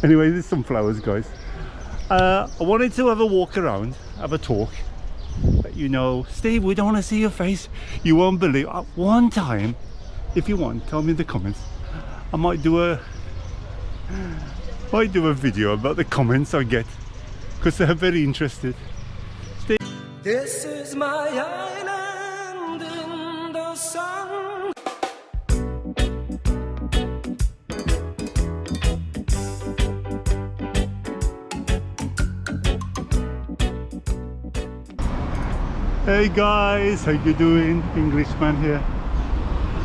Anyway, there's some flowers, guys. I wanted to have a walk around, have a talk. But you know, Steve, we don't want to see your face. You won't believe. One time, if you want, tell me in the comments. I might do a video about the comments I get, because they're very interested. Steve. This is my island in the sun. Hey guys, how you doing? Englishman here.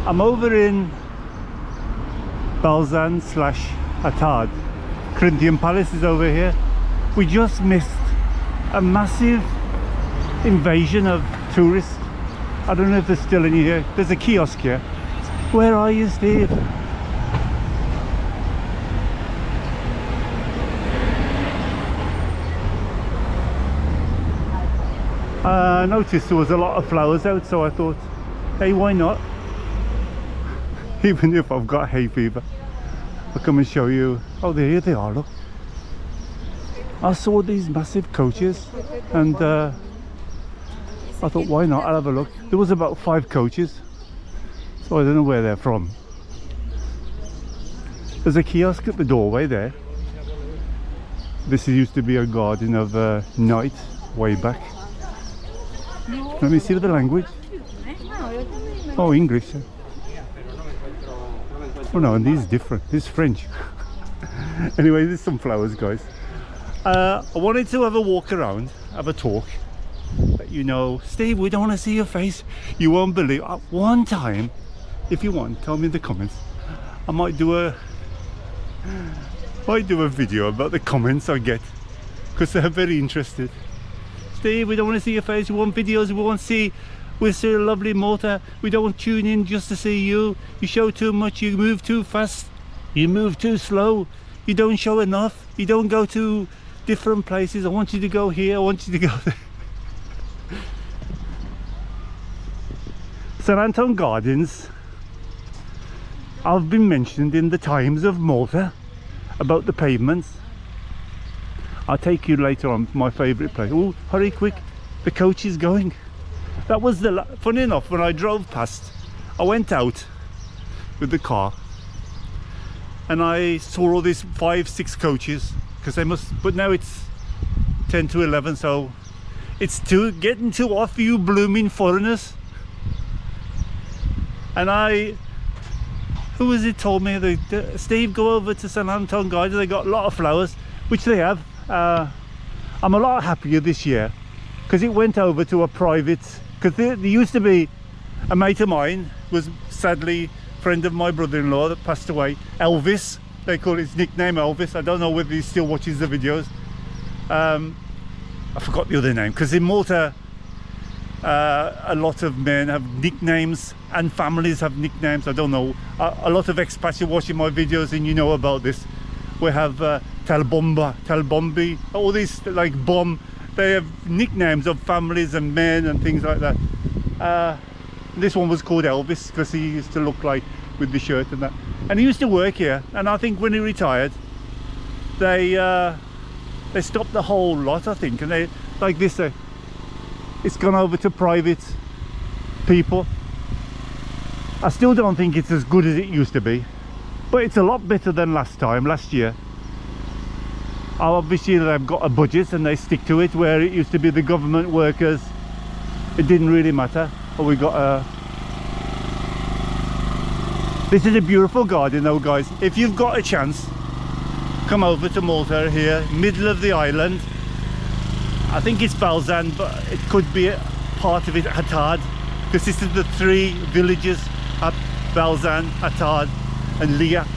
I'm over in Balzan / Attard. Attard Palace is over here. We just missed a massive invasion of tourists. I don't know if there's still any here. There's a kiosk here. Where are you, Steve? I noticed there was a lot of flowers out, so I thought, hey, why not? Even if I've got hay fever, I'll come and show you. Oh, there they are, look. I saw these massive coaches and I thought, why not? I'll have a look. There was about 5 coaches, so I don't know where they're from. There's a kiosk at the doorway there. This used to be a garden of night way back. Let me see the language. Oh, English. Oh no, and these different. This is French. Anyway, there's some flowers, guys. I wanted to have a walk around, have a talk. But you know, Steve, we don't want to see your face. You won't believe. One time, if you want, tell me in the comments. I might do a video about the comments I get, because they're very interested. Steve, we don't want to see your face. We want videos. We want to see. We're so lovely, Malta. We don't want to tune in just to see you. You show too much. You move too fast. You move too slow. You don't show enough. You don't go to different places. I want you to go here. I want you to go there. St Anton Gardens. I've been mentioned in the Times of Malta about the pavements. I'll take you later on my favourite place. Oh, hurry quick, the coach is going. That was funny enough, when I drove past, I went out with the car and I saw all these 5-6 coaches, because they must, but now it's 10 to 11, so it's getting too off for you blooming foreigners. And who was it told me, Steve, go over to St Anton Gardens, they got a lot of flowers, which they have. I'm a lot happier this year because it went over to a private, because there used to be a mate of mine, was sadly a friend of my brother-in-law that passed away, Elvis. They call his nickname Elvis. I don't know whether he still watches the videos. I forgot the other name, because in Malta a lot of men have nicknames and families have nicknames. I don't know, a lot of expats are watching my videos and you know about this. We have Talbombi, all these like bomb. They have nicknames of families and men and things like that. This one was called Elvis because he used to look like with the shirt and that. And he used to work here. And I think when he retired, they stopped the whole lot, I think. And they like this. It's gone over to private people. I still don't think it's as good as it used to be, but it's a lot better than last year. Obviously they've got a budget and they stick to it, where it used to be the government workers, it didn't really matter. But we got this is a beautiful garden though, guys. If you've got a chance, come over to Malta here, middle of the island. I think it's Balzan, but it could be a part of it, Attard, because this is the 3 villages at Balzan, Attard and Leah.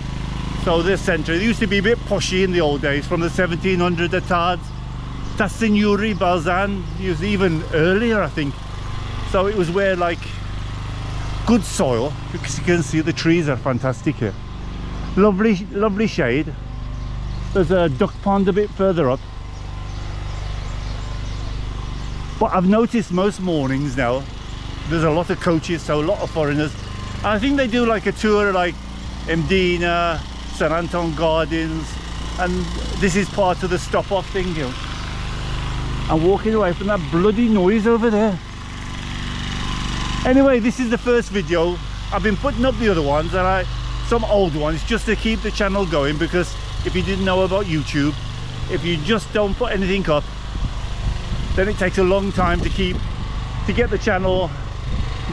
So the centre, it used to be a bit poshy in the old days, from the 1700 Attard. Tassinuri, Balzan, used even earlier, I think. So it was where like good soil, because you can see the trees are fantastic here. Lovely shade. There's a duck pond a bit further up. But I've noticed most mornings now, there's a lot of coaches, so a lot of foreigners. I think they do like a tour like Mdina, St Anton Gardens, and this is part of the stop off thing, you know. I'm walking away from that bloody noise over there. Anyway, this is the first video. I've been putting up the other ones, and some old ones, just to keep the channel going, because if you didn't know about YouTube, if you just don't put anything up, then it takes a long time to get the channel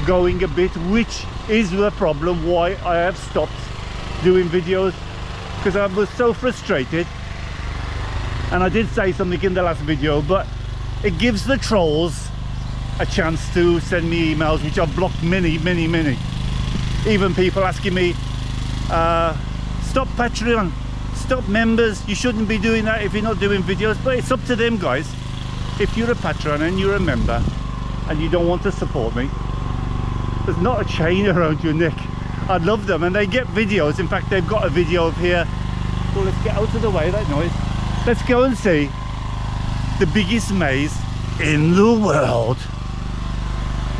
going a bit, which is the problem why I have stopped doing videos, because I was so frustrated. And I did say something in the last video, but it gives the trolls a chance to send me emails, which I've blocked many. Even people asking me, stop Patreon, stop members, you shouldn't be doing that if you're not doing videos. But it's up to them, guys. If you're a patron and you're a member and you don't want to support me, there's not a chain around your neck. I love them, and they get videos. In fact, they've got a video of here. Well, let's get out of the way, that noise. Let's go and see the biggest maze in the world.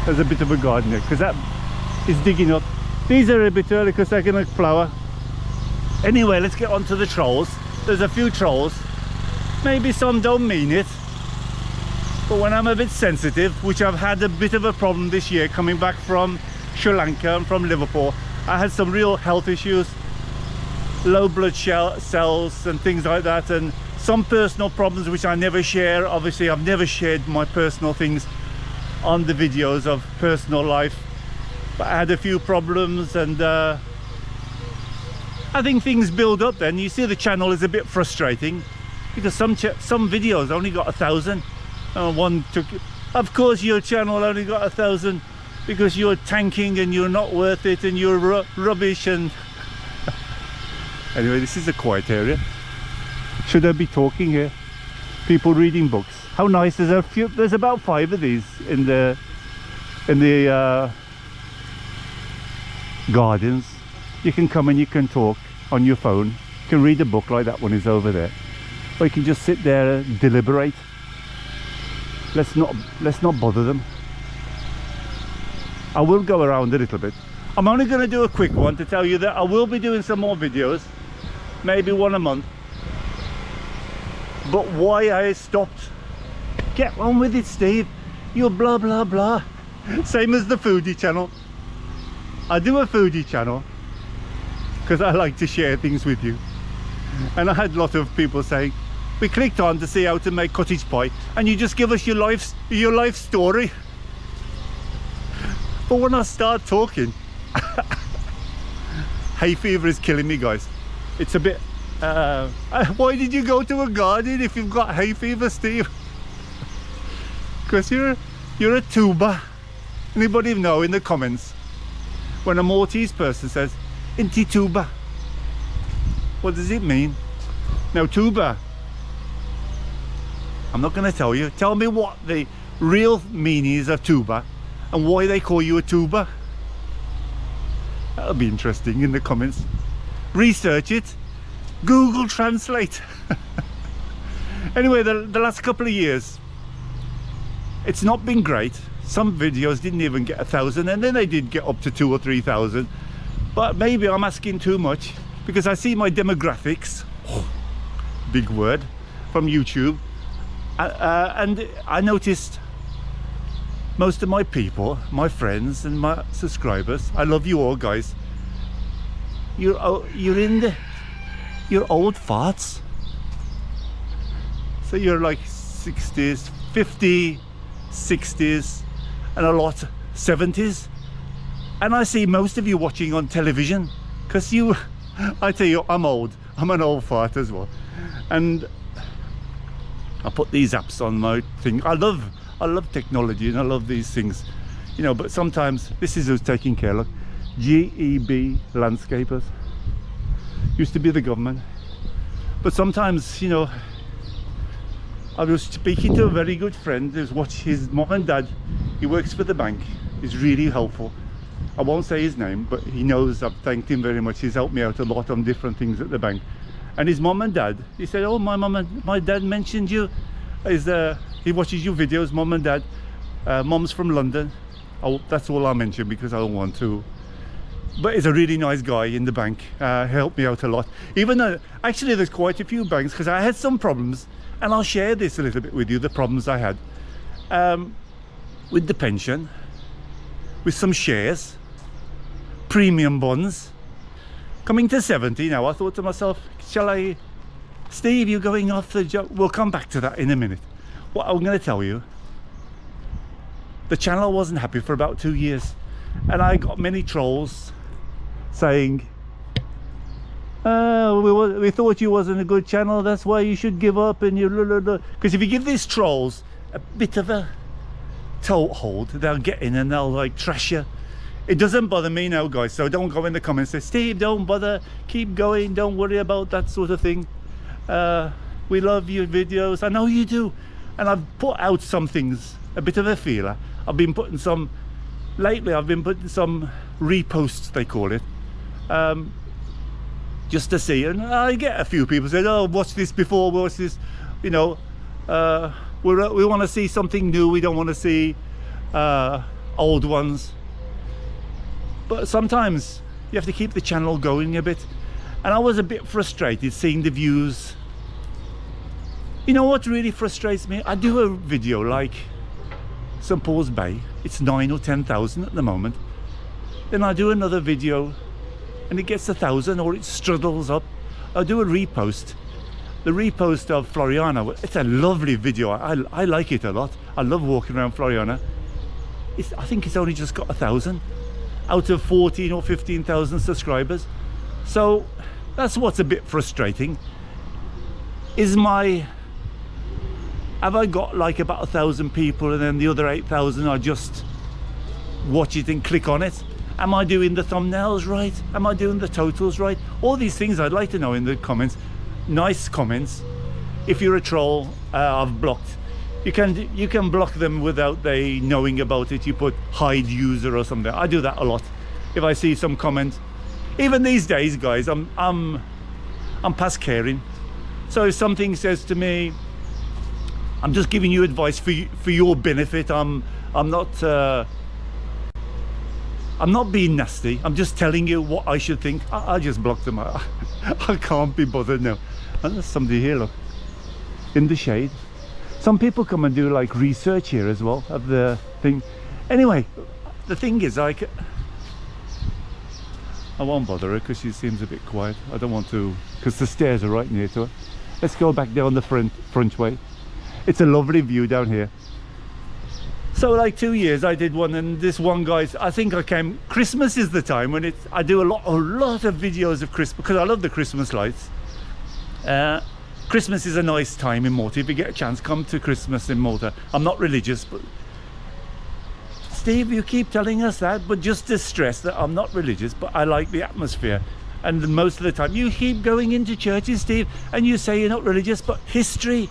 There's a bit of a garden there, because that is digging up. These are a bit early because they're going to flower. Anyway, let's get on to the trolls. There's a few trolls. Maybe some don't mean it, but when I'm a bit sensitive, which I've had a bit of a problem this year coming back from Sri Lanka and from Liverpool, I had some real health issues, low blood cells and things like that, and some personal problems which I never share. Obviously, I've never shared my personal things on the videos of personal life, but I had a few problems, and I think things build up. Then you see the channel is a bit frustrating, because some videos only got 1,000. One took, of course your channel only got 1,000 because you're tanking and you're not worth it and you're rubbish. And anyway, this is a quiet area. Should I be talking here? People reading books. How nice. There's about 5 of these in the gardens. You can come and you can talk on your phone. You can read a book like that one is over there, or you can just sit there and deliberate. Let's not bother them. I will go around a little bit. I'm only going to do a quick one to tell you that I will be doing some more videos, maybe one a month. But why I stopped? Get on with it, Steve. You're blah blah blah. Same as the foodie channel. I do a foodie channel because I like to share things with you, and I had a lot of people saying, we clicked on to see how to make cottage pie, and you just give us your life story. But when I start talking, hay fever is killing me, guys. It's a bit why did you go to a garden if you've got hay fever, Steve? Because you're a tuba. Anybody know in the comments when a Maltese person says inti tuba, what does it mean? Now, tuba, I'm not going to tell you. Tell me what the real meaning is of tuba and why they call you a tuba. That'll be interesting in the comments. Research it. Google Translate. Anyway, the last couple of years, it's not been great. Some videos didn't even get 1,000, and then they did get up to 2,000 or 3,000. But maybe I'm asking too much, because I see my demographics, big word, from YouTube. And I noticed most of my people, my friends and my subscribers, I love you all, guys, you're old farts. So you're like 60s, 50, 60s, and a lot 70s. And I see most of you watching on television, because I tell you, I'm old. I'm an old fart as well. And I put these apps on my thing. I love technology, and I love these things, you know. But sometimes this is who's taking care. Look, GEB landscapers used to be the government, but sometimes, you know, I was speaking to a very good friend who's watched his mom and dad. He works for the bank. He's really helpful. I won't say his name, but he knows I've thanked him very much. He's helped me out a lot on different things at the bank. And his mom and dad, he said, oh, my dad mentioned you. He watches your videos, mom and dad. Mom's from London. That's all I mention, because I don't want to but he's a really nice guy in the bank. Helped me out a lot, even though actually there's quite a few banks, because I had some problems, and I'll share this a little bit with you, the problems I had with the pension, with some shares, premium bonds. Coming to 70 now, I thought to myself, shall I, Steve, you're going off the job. We'll come back to that in a minute. What I'm going to tell you, the channel wasn't happy for about 2 years, and I got many trolls saying, we thought you wasn't a good channel, that's why you should give up, and you because if you give these trolls a bit of a toehold, they'll get in and they'll like trash you. It doesn't bother me now, guys, so don't go in the comments and say, Steve, don't bother, keep going, don't worry about that sort of thing. We love your videos, I know you do. And I've put out some things, a bit of a feeler. I've been putting some, lately I've been putting some reposts, they call it, just to see. And I get a few people saying, oh, watch this before, watch this, you know, we want to see something new, we don't want to see old ones. But sometimes you have to keep the channel going a bit. And I was a bit frustrated seeing the views. You know what really frustrates me? I do a video like St. Paul's Bay. It's 9 or 10,000 at the moment. Then I do another video and it gets 1,000, or it struggles up. I do a repost. The repost of Floriana, it's a lovely video. I like it a lot. I love walking around Floriana. I think it's only just got 1,000 out of 14 or 15,000 subscribers. So that's what's a bit frustrating. Have I got like about 1,000 people, and then the other 8,000 are just watch it and click on it? Am I doing the thumbnails right? Am I doing the totals right? All these things I'd like to know in the comments. Nice comments. If you're a troll, I've blocked. You can block them without they knowing about it. You put hide user or something. I do that a lot. If I see some comment, even these days, guys, I'm past caring. So if something says to me, I'm just giving you advice for your benefit. I'm not being nasty. I'm just telling you what I should think. I just block them. I can't be bothered now. And there's somebody here, look, in the shade. Some people come and do like research here as well of the thing. Anyway, the thing is, I won't bother her because she seems a bit quiet. I don't want to, because the stairs are right near to her. Let's go back down the front way. It's a lovely view down here. So like 2 years I did one, and this one, guys, I think Christmas is the time when I do a lot of videos of Christmas, because I love the Christmas lights. Christmas is a nice time in Malta. If you get a chance, come to Christmas in Malta. I'm not religious, but Steve, you keep telling us that, but just to stress that I'm not religious, but I like the atmosphere. And most of the time you keep going into churches, Steve, and you say you're not religious, but history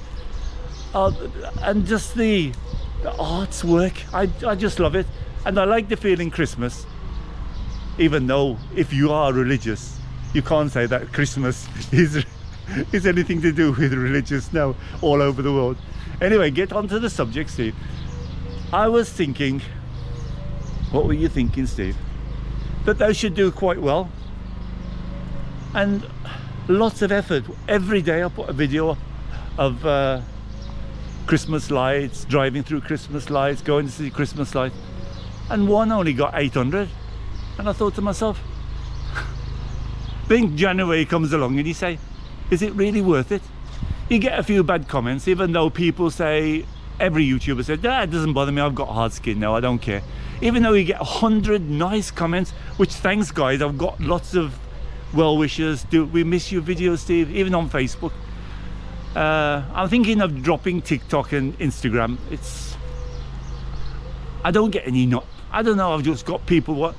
and just the arts work, I just love it. And I like the feeling Christmas, even though if you are religious, you can't say that Christmas is anything to do with religious now all over the world. Anyway, get onto the subject, Steve. I was thinking, what were you thinking, Steve? That they should do quite well, and lots of effort. Every day I put a video of Christmas lights, driving through Christmas lights, going to see Christmas lights, and one only got 800. And I thought to myself, then January comes along and you say, is it really worth it? You get a few bad comments, even though people say, every YouTuber says, ah, it doesn't bother me, I've got hard skin now, I don't care. Even though you get 100 nice comments, which thanks guys, I've got lots of well wishers. We miss your videos, Steve, even on Facebook. I'm thinking of dropping TikTok and Instagram. I don't get any, I don't know, I've just got people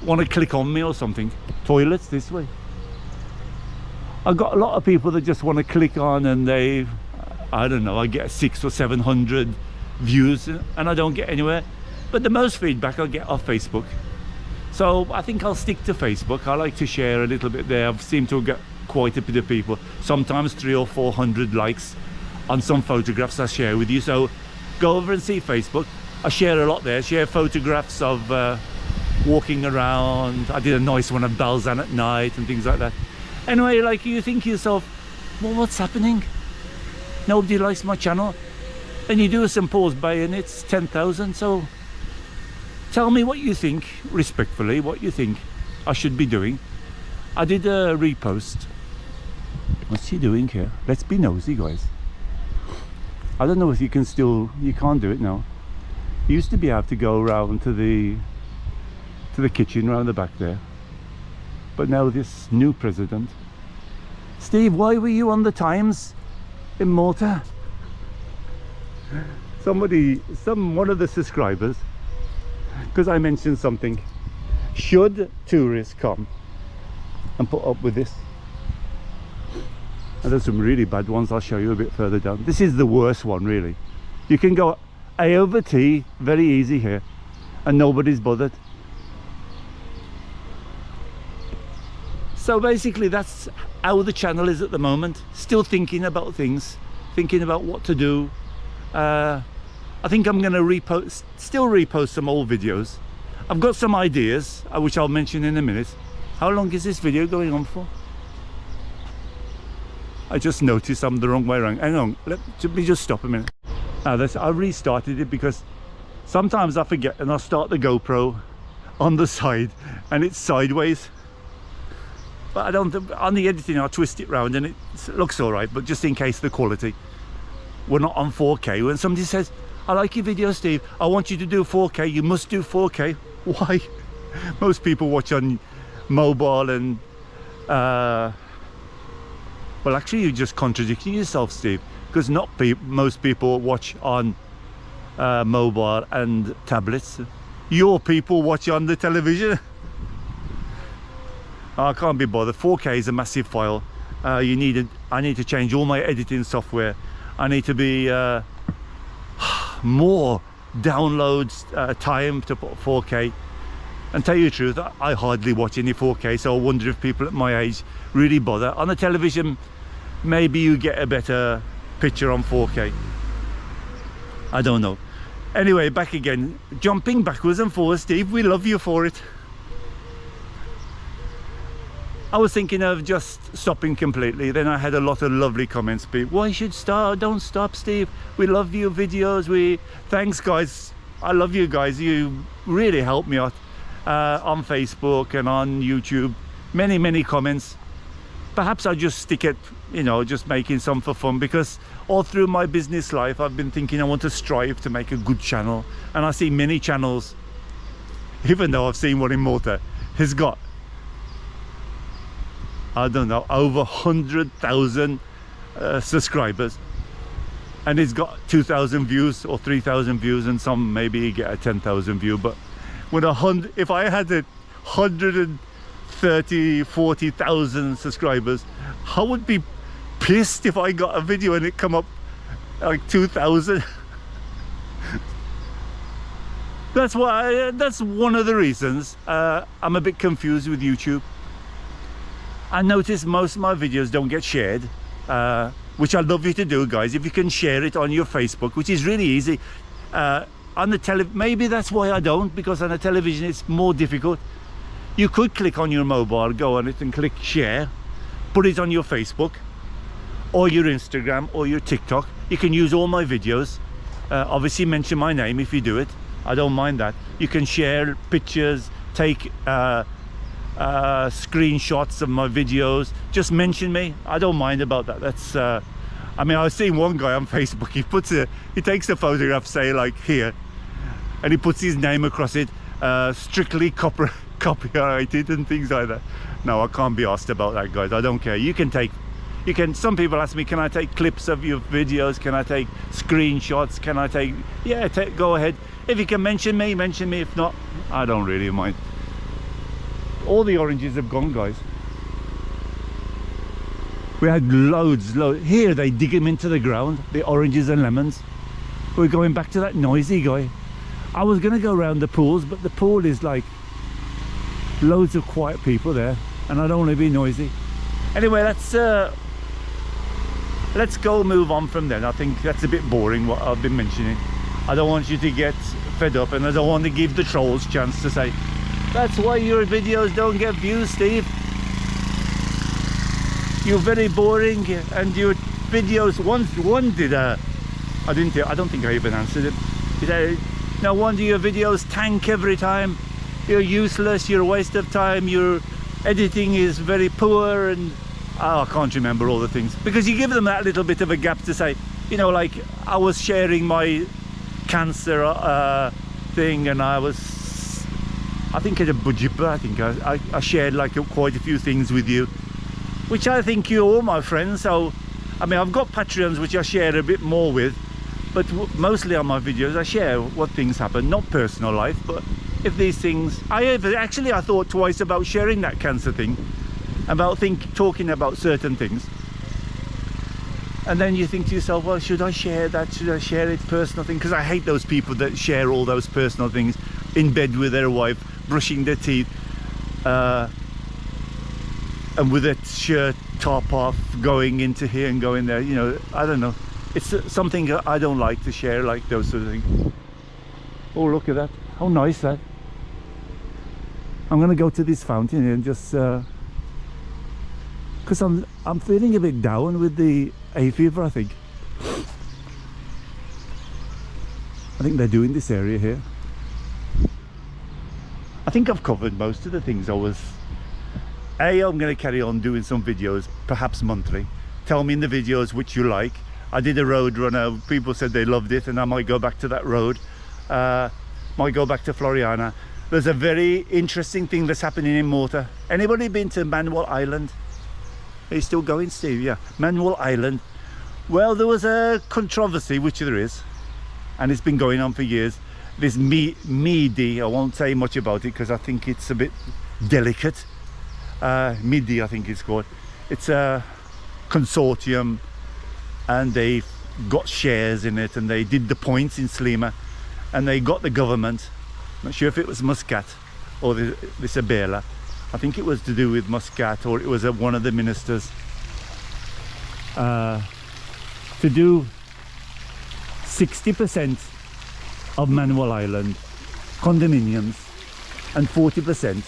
want to click on me or something. Toilets this way. I've got a lot of people that just want to click on, and I don't know, I get 600 or 700 views and I don't get anywhere. But the most feedback I get off Facebook. So I think I'll stick to Facebook. I like to share a little bit there. I've seemed to get quite a bit of people, sometimes 300 or 400 likes on some photographs I share with you. So go over and see Facebook. I share a lot there, share photographs of walking around. I did a nice one at Balzan at night and things like that. Anyway, like, you think to yourself, well, what's happening? Nobody likes my channel. And you do a St. Paul's Bay and it's 10,000. So tell me what you think, respectfully, what you think I should be doing. I did a repost. What's he doing here? Let's be nosy, guys. I don't know if you can still, you can't do it now. You used to be able to go around to the kitchen around the back there. But now this new president. Steve, why were you on the Times in Malta? One of the subscribers, because I mentioned something, should tourists come and put up with this? And there's some really bad ones I'll show you a bit further down. This is the worst one, really. You can go A over T very easy here and nobody's bothered. So basically that's how the channel is at the moment. Still thinking about things, thinking about what to do. I think I'm going to still repost some old videos. I've got some ideas, which I'll mention in a minute. How long is this video going on for? I just noticed I'm the wrong way around. Hang on, let me just stop a minute. I restarted it because sometimes I forget and I'll start the GoPro on the side and it's sideways. But I don't, on the editing I'll twist it round and it looks all right, but just in case the quality. We're not on 4K. When somebody says, I like your video, Steve, I want you to do 4K, you must do 4K. Why? Most people watch on mobile and well, actually you're just contradicting yourself, Steve, because most people watch on mobile and tablets. Your people watch on the television. I can't be bothered. 4K is a massive file. I need to change all my editing software. I need to be more downloads time to put 4K. And tell you the truth, I hardly watch any 4K, so I wonder if people at my age really bother. On the television, maybe you get a better picture on 4K. I don't know. Anyway, back again, jumping backwards and forwards, Steve, we love you for it. I was thinking of just stopping completely. Then I had a lot of lovely comments. Why should start? Don't stop, Steve. We love your videos. Thanks, guys. I love you guys. You really help me out on Facebook and on YouTube. Many comments. Perhaps I just stick at, just making some for fun, because all through my business life I've been thinking I want to strive to make a good channel, and I see many channels, even though I've seen one in Malta, has got, I don't know, over 100,000 subscribers, and it's got 2,000 views or 3,000 views, and some maybe get a 10,000 view. But when if I had 130-40,000 subscribers, I would be pissed if I got a video and it come up like 2,000. That's one of the reasons I'm a bit confused with YouTube. I notice most of my videos don't get shared, which I'd love you to do, guys. If you can share it on your Facebook, which is really easy. On the maybe that's why I don't, because on the television it's more difficult. You could click on your mobile, go on it and click share, put it on your Facebook or your Instagram or your TikTok. You can use all my videos. Obviously mention my name if you do it. I don't mind that. You can share pictures, take screenshots of my videos. Just mention me. I don't mind about that. That's I mean, I was seeing one guy on Facebook, he takes a photograph, say like here, and he puts his name across it, strictly copyrighted and things like that. No, I can't be asked about that, guys. I don't care. Some people ask me, can I take clips of your videos? Can I take screenshots? Can I take, yeah, go ahead. If you can mention me. If not, I don't really mind. All the oranges have gone, guys. We had loads. Here they dig them into the ground, the oranges and lemons. We're going back to that noisy guy. I was gonna go around the pools, but the pool is like loads of quiet people there, and I don't want to be noisy. Anyway, let's go move on from then. I think that's a bit boring what I've been mentioning. I don't want you to get fed up, and I don't want to give the trolls chance to say, That's why your videos don't get views, Steve. You're very boring, and your videos, one did I don't think I even answered it. No wonder your videos tank every time. You're useless, you're a waste of time, your editing is very poor, and I can't remember all the things. Because you give them that little bit of a gap to say, you know, like I was sharing my cancer thing, and I think at a budget, but I think I shared like quite a few things with you, which I think you're all my friends. So I mean, I've got Patreons which I share a bit more with, but mostly on my videos I share what things happen, not personal life. But if these things, I thought twice about sharing that cancer thing, about talking about certain things, and then you think to yourself, well, should I share that? Should I share it personal thing? Because I hate those people that share all those personal things in bed with their wife, brushing their teeth, and with a shirt top off, going into here and going there. You know, I don't know. It's something I don't like to share, like those sort of things. Oh, look at that! How nice that! I'm gonna go to this fountain here and just because I'm feeling a bit down with the hay fever. I think they're doing this area here. I think I've covered most of the things I was. I'm going to carry on doing some videos, perhaps monthly. Tell me in the videos which you like. I did a road runner, people said they loved it, and I might go back to that road. Might go back to Floriana. There's a very interesting thing that's happening in Malta. Anybody been to Manuel Island? Are you still going, Steve? Yeah, Manuel Island. Well, there was a controversy, which there is, and it's been going on for years. This MIDI, I won't say much about it because I think it's a bit delicate. MIDI, I think it's called. It's a consortium, and they've got shares in it, and they did the points in Slima, and they got the government. Not sure if it was Muscat or the Isabella. I think it was to do with Muscat, or it was one of the ministers, to do 60% of Manuel Island condominiums, and 40%,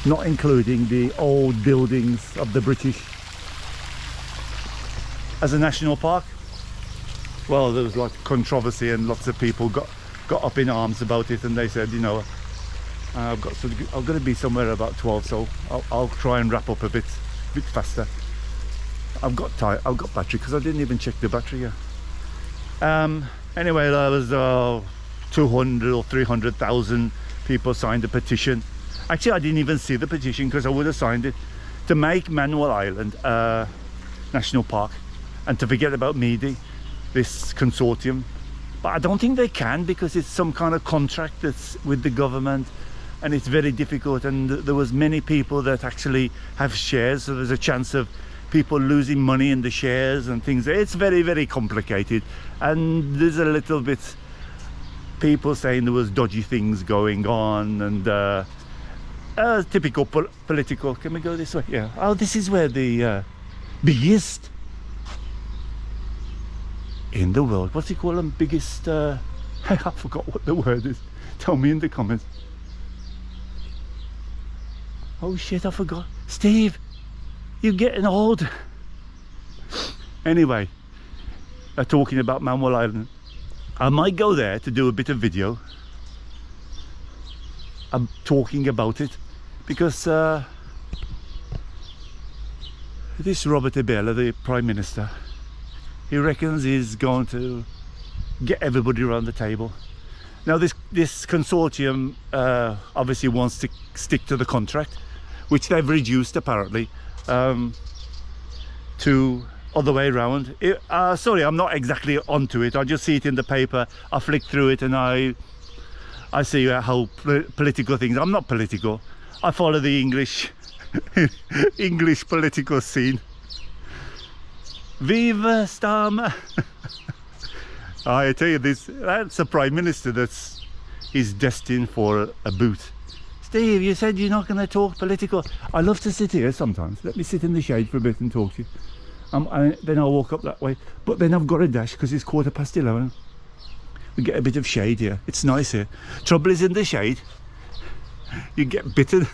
not including the old buildings of the British, as a national park. Well, there was like controversy, and lots of people got up in arms about it, and they said, you know, I've got to be somewhere about 12, so I'll try and wrap up a bit faster. I've got battery, because I didn't even check the battery here. Anyway, there was 200 or 300,000 people signed a petition. Actually, I didn't even see the petition, because I would have signed it, to make Manuel Island a national park, and to forget about MIDI, this consortium. But I don't think they can, because it's some kind of contract that's with the government, and it's very difficult, and there was many people that actually have shares, so there's a chance of people losing money in the shares and things. It's very, very complicated, and there's a little bit people saying there was dodgy things going on, and typical political. Can we go this way? Yeah. Oh, this is where the biggest in the world, what's it called, them biggest I forgot what the word is. Tell me in the comments. Oh shit, I forgot. Steve, you're getting old. Anyway, talking about Manuel Island, I might go there to do a bit of video. I'm talking about it because this Robert Abela, the Prime Minister, he reckons he's going to get everybody around the table. Now this consortium obviously wants to stick to the contract, which they've reduced apparently to other way around. Sorry, I'm not exactly onto it. I just see it in the paper, I flick through it, and I see how political things. I'm not political. I follow the English English political scene. Viva Starmer! I tell you, that's a Prime Minister he's destined for a boot. Steve, you said you're not going to talk political. I love to sit here sometimes. Let me sit in the shade for a bit and talk to you. Then I'll walk up that way. But then I've got to dash because it's 11:15. We get a bit of shade here. It's nice here. Trouble is, in the shade, you get bitten.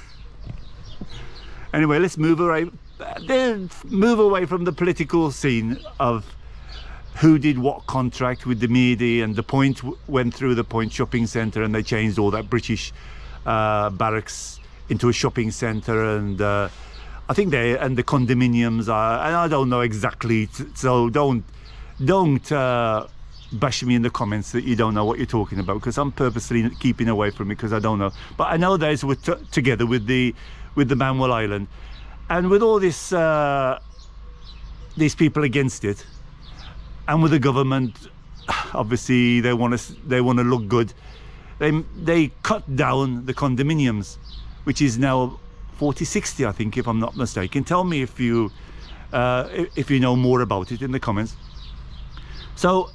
Anyway, let's move away from the political scene of who did what contract with the media, and the Point went through the Point shopping centre and they changed all that British barracks into a shopping centre, and I think the condominiums are, and I don't know exactly, so don't bash me in the comments that you don't know what you're talking about, because I'm purposely keeping away from it because I don't know. But I know those were together with the Manuel Island, and with all this these people against it, and with the government, obviously they want to look good. They cut down the condominiums, which is now 40-60, I think, if I'm not mistaken. Tell me if you know more about it in the comments. So,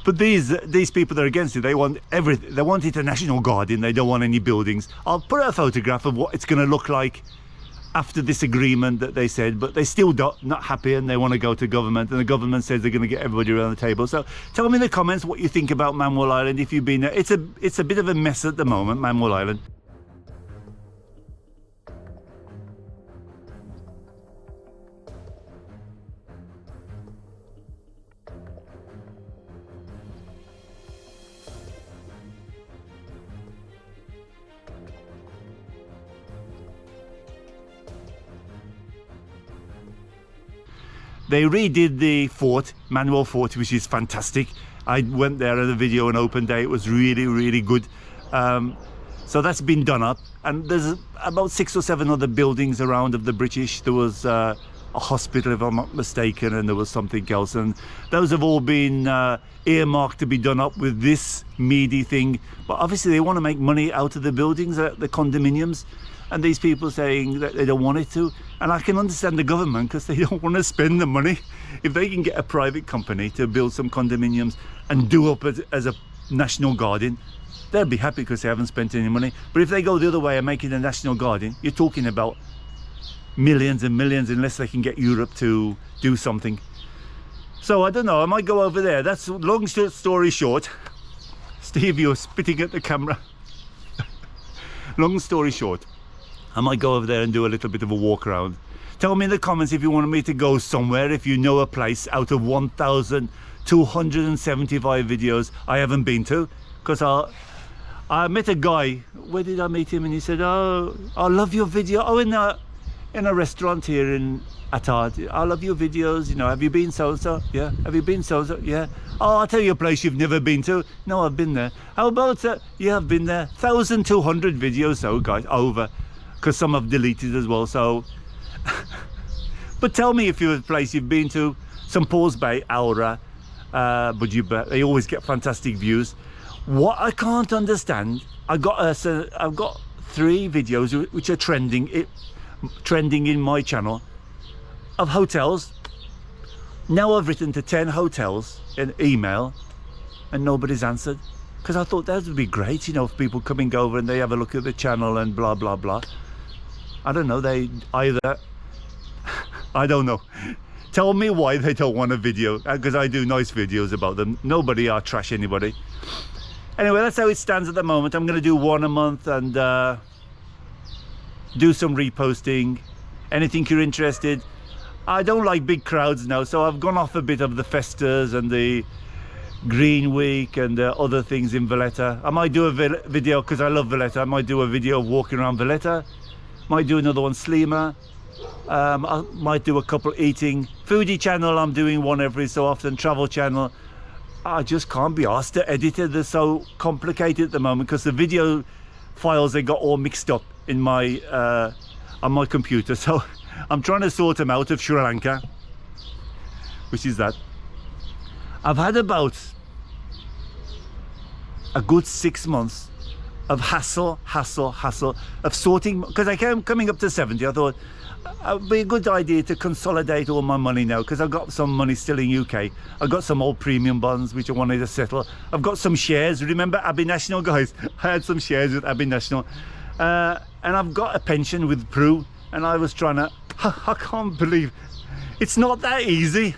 but these people that are against it, they want everything. They want it a national garden. They don't want any buildings. I'll put a photograph of what it's going to look like after this agreement that they said, but they still not happy, and they want to go to government, and the government says they're going to get everybody around the table. So tell me in the comments what you think about Manuel Island, if you've been there. It's a bit of a mess at the moment, Manuel Island. They redid the fort, Manuel Fort, which is fantastic. I went there at a video on open day. It was really, really good. So that's been done up, and there's about 6 or 7 other buildings around of the British. There was a hospital, if I'm not mistaken, and there was something else, and those have all been earmarked to be done up with this meaty thing. But obviously they want to make money out of the buildings, the condominiums, and these people saying that they don't want it to. And I can understand the government, because they don't want to spend the money. If they can get a private company to build some condominiums and do up as a national garden, they'll be happy because they haven't spent any money. But if they go the other way and make it a national garden, you're talking about millions and millions, unless they can get Europe to do something. So I don't know, I might go over there. That's long story short. Steve, you're spitting at the camera. Long story short, I might go over there and do a little bit of a walk around. Tell me in the comments if you want me to go somewhere, if you know a place out of 1,275 videos I haven't been to. Because I met a guy, where did I meet him? And he said, oh, I love your video. Oh, in a restaurant here in Attard. I love your videos, you know, have you been so-and-so? Yeah. Have you been so-and-so? Yeah. Oh, I'll tell you a place you've never been to. No, I've been there. How about yeah, I've been there. 1,200 videos, so guys, over. Because some I've deleted as well, so but tell me if you're a place you've been to. St Paul's Bay, Aura, but they always get fantastic views. What I can't understand, I've got 3 videos which are trending in my channel of hotels. Now I've written to 10 hotels in email and nobody's answered, because I thought that would be great, you know, if people coming over and they have a look at the channel and blah blah blah. I don't know, they either I don't know. Tell me why they don't want a video, because I do nice videos about them. Nobody, I trash anybody. Anyway, that's how it stands at the moment. I'm going to do 1 a month and do some reposting. Anything you're interested. I don't like big crowds now, so I've gone off a bit of the festas and the Green Week and other things in Valletta. I might do a video, because I love Valletta. I might do a video of walking around Valletta. Might do another one Slima. I might do a couple eating. Foodie channel, I'm doing one every so often. Travel channel, I just can't be asked to edit it. They're so complicated at the moment, because the video files, they got all mixed up in my on my computer. So I'm trying to sort them out of Sri Lanka, which is that. I've had about a good 6 months of hassle of sorting, because I came coming up to 70. I thought it would be a good idea to consolidate all my money now, because I've got some money still in UK. I've got some old premium bonds which I wanted to settle. I've got some shares. Remember Abbey National, guys? I had some shares with Abbey National, and I've got a pension with Pru, and I was trying to I can't believe it's not that easy.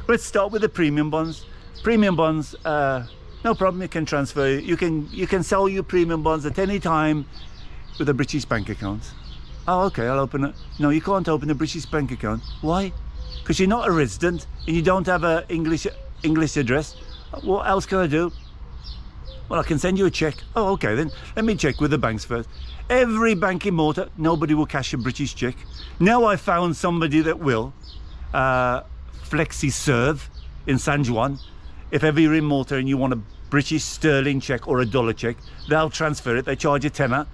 Let's start with the premium bonds. Premium bonds, No problem, you can transfer, you can sell your premium bonds at any time with a British bank account. Oh, okay, I'll open it. No, you can't open a British bank account. Why? Because you're not a resident and you don't have a English address. What else can I do? Well, I can send you a check. Oh, okay then. Let me check with the banks first. Every bank in Malta, nobody will cash a British check. Now I found somebody that will. Flexi Serve in San Juan. If ever you're in Malta and you want a British sterling check or a dollar check, they'll transfer it. They charge a tenner.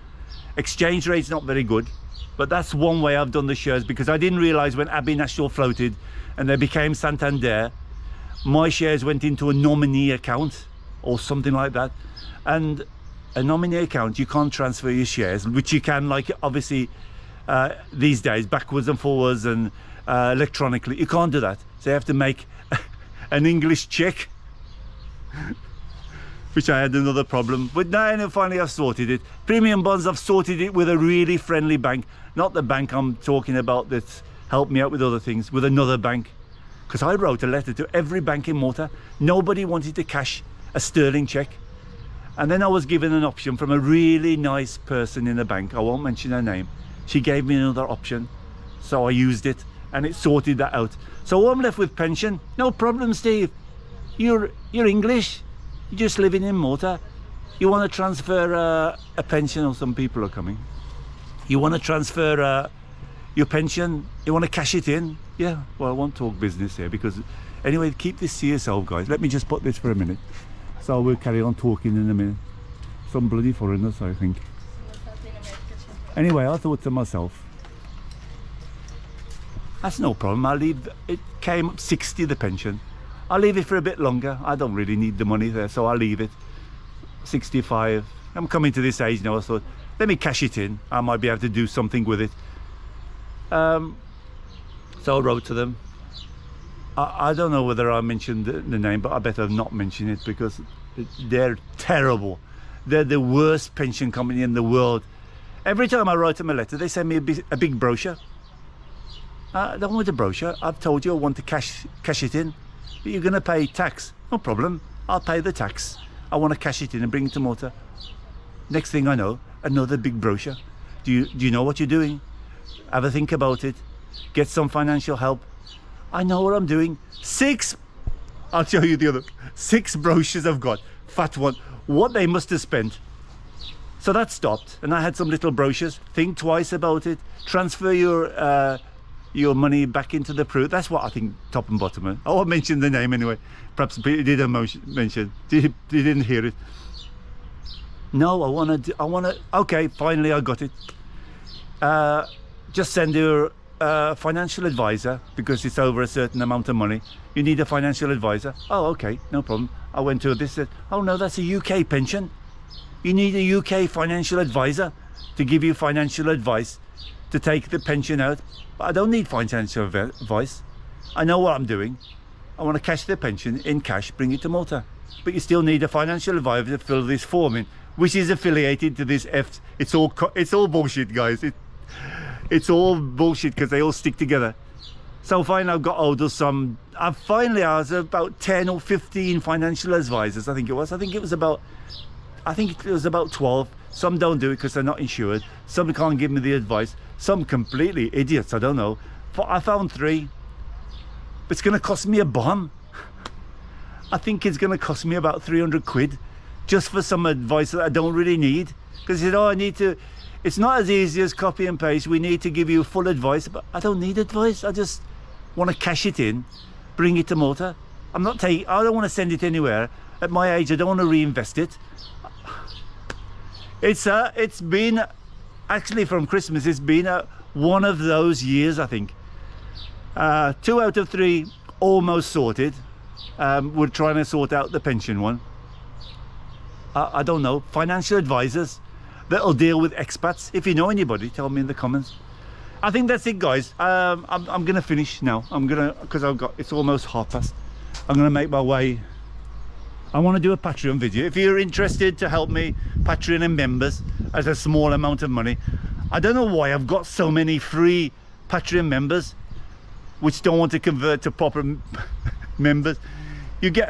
Exchange rate's not very good, but that's one way I've done the shares, because I didn't realize when Abbey National floated and they became Santander, my shares went into a nominee account or something like that. And a nominee account, you can't transfer your shares, which you can, like, obviously these days, backwards and forwards and electronically. You can't do that, so you have to make an English check, which I had another problem. But now finally I've sorted it. Premium bonds, I've sorted it with a really friendly bank, not the bank I'm talking about that's helped me out with other things, with another bank, because I wrote a letter to every bank in Malta. Nobody wanted to cash a sterling check. And then I was given an option from a really nice person in the bank. I won't mention her name. She gave me another option, so I used it and it sorted that out. So I'm left with pension. No problem, Steve. You're English. You're just living in Malta. You want to transfer a pension, or some people are coming. You want to transfer your pension. You want to cash it in. Yeah, well, I won't talk business here, because anyway, keep this to yourself, guys. Let me just put this for a minute. So we'll carry on talking in a minute. Some bloody foreigners, I think. Anyway, I thought to myself, that's no problem. I'll leave. It came up 60, the pension. I'll leave it for a bit longer. I don't really need the money there, so I'll leave it. 65. I'm coming to this age now. I thought, let me cash it in. I might be able to do something with it. So I wrote to them. I don't know whether I mentioned the name, but I better not mention it, because they're terrible. They're the worst pension company in the world. Every time I write them a letter, they send me a big brochure. I don't want a brochure. I've told you I want to cash it in. But you're going to pay tax. No problem. I'll pay the tax. I want to cash it in and bring it to Malta. Next thing I know, another big brochure. Do you know what you're doing? Have a think about it. Get some financial help. I know what I'm doing. 6, I'll show you the other 6 brochures I've got. Fat one. What they must have spent. So that stopped, and I had some little brochures. Think twice about it. Transfer your money back into the Peru. That's what I think, top and bottom. Oh, I mentioned the name anyway. Perhaps you didn't mention. You didn't hear it. No, I want to. Okay, finally I got it. Just send your financial advisor, because it's over a certain amount of money. You need a financial advisor. Oh, okay, no problem. I went to this. Said, oh no, that's a UK pension. You need a UK financial advisor to give you financial advice to take the pension out. But I don't need financial advice. I know what I'm doing. I want to cash the pension in cash, bring it to Malta. But you still need a financial advisor to fill this form in, which is affiliated to this F. It's all bullshit, guys. It's all bullshit, because they all stick together. So finally I've got hold of some. I was about 10 or 15 financial advisors. I think it was about 12. Some don't do it because they're not insured. Some can't give me the advice. Some completely idiots. I don't know. I found 3. But it's going to cost me a bomb. I think it's going to cost me about 300 quid just for some advice that I don't really need. Because, I need to. It's not as easy as copy and paste. We need to give you full advice, but I don't need advice. I just want to cash it in, bring it to Malta. I don't want to send it anywhere. At my age, I don't want to reinvest it. It's been, actually from Christmas, it's been one of those years, I think. 2 out of 3 almost sorted. We're trying to sort out the pension one. I don't know, financial advisors that'll deal with expats. If you know anybody, tell me in the comments. I think that's it, guys. I'm gonna finish now. Because it's almost past. I'm gonna make my way. I want to do a Patreon video. If you're interested to help me, Patreon and members, at a small amount of money. I don't know why I've got so many free Patreon members which don't want to convert to proper members. you get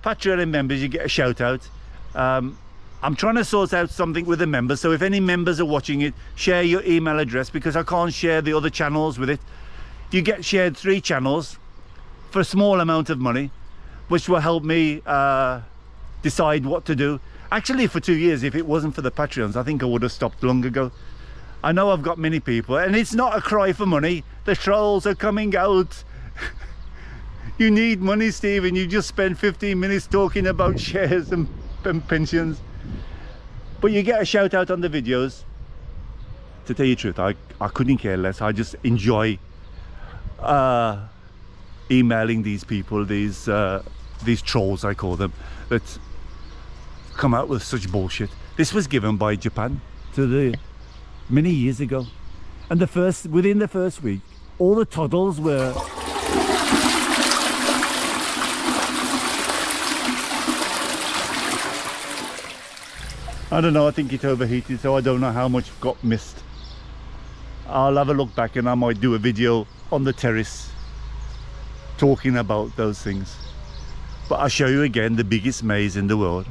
Patreon members, you get a shout out. I'm trying to sort out something with the members, so if any members are watching it, share your email address, because I can't share the other channels with it. You get shared 3 channels for a small amount of money, which will help me decide what to do. Actually, for 2 years, if it wasn't for the Patreons, I think I would have stopped long ago. I know I've got many people, and it's not a cry for money. The trolls are coming out. You need money, Steve, and you just spent 15 minutes talking about shares and pensions. But you get a shout out on the videos. To tell you the truth, I couldn't care less. I just enjoy emailing these people, these trolls, I call them, that come out with such bullshit. This was given by Japan to the many years ago, and within the first week, all the toddlers were I don't know, I think it overheated, so I don't know how much got missed. I'll have a look back and I might do a video on the terrace talking about those things. But I'll show you again the biggest maze in the world.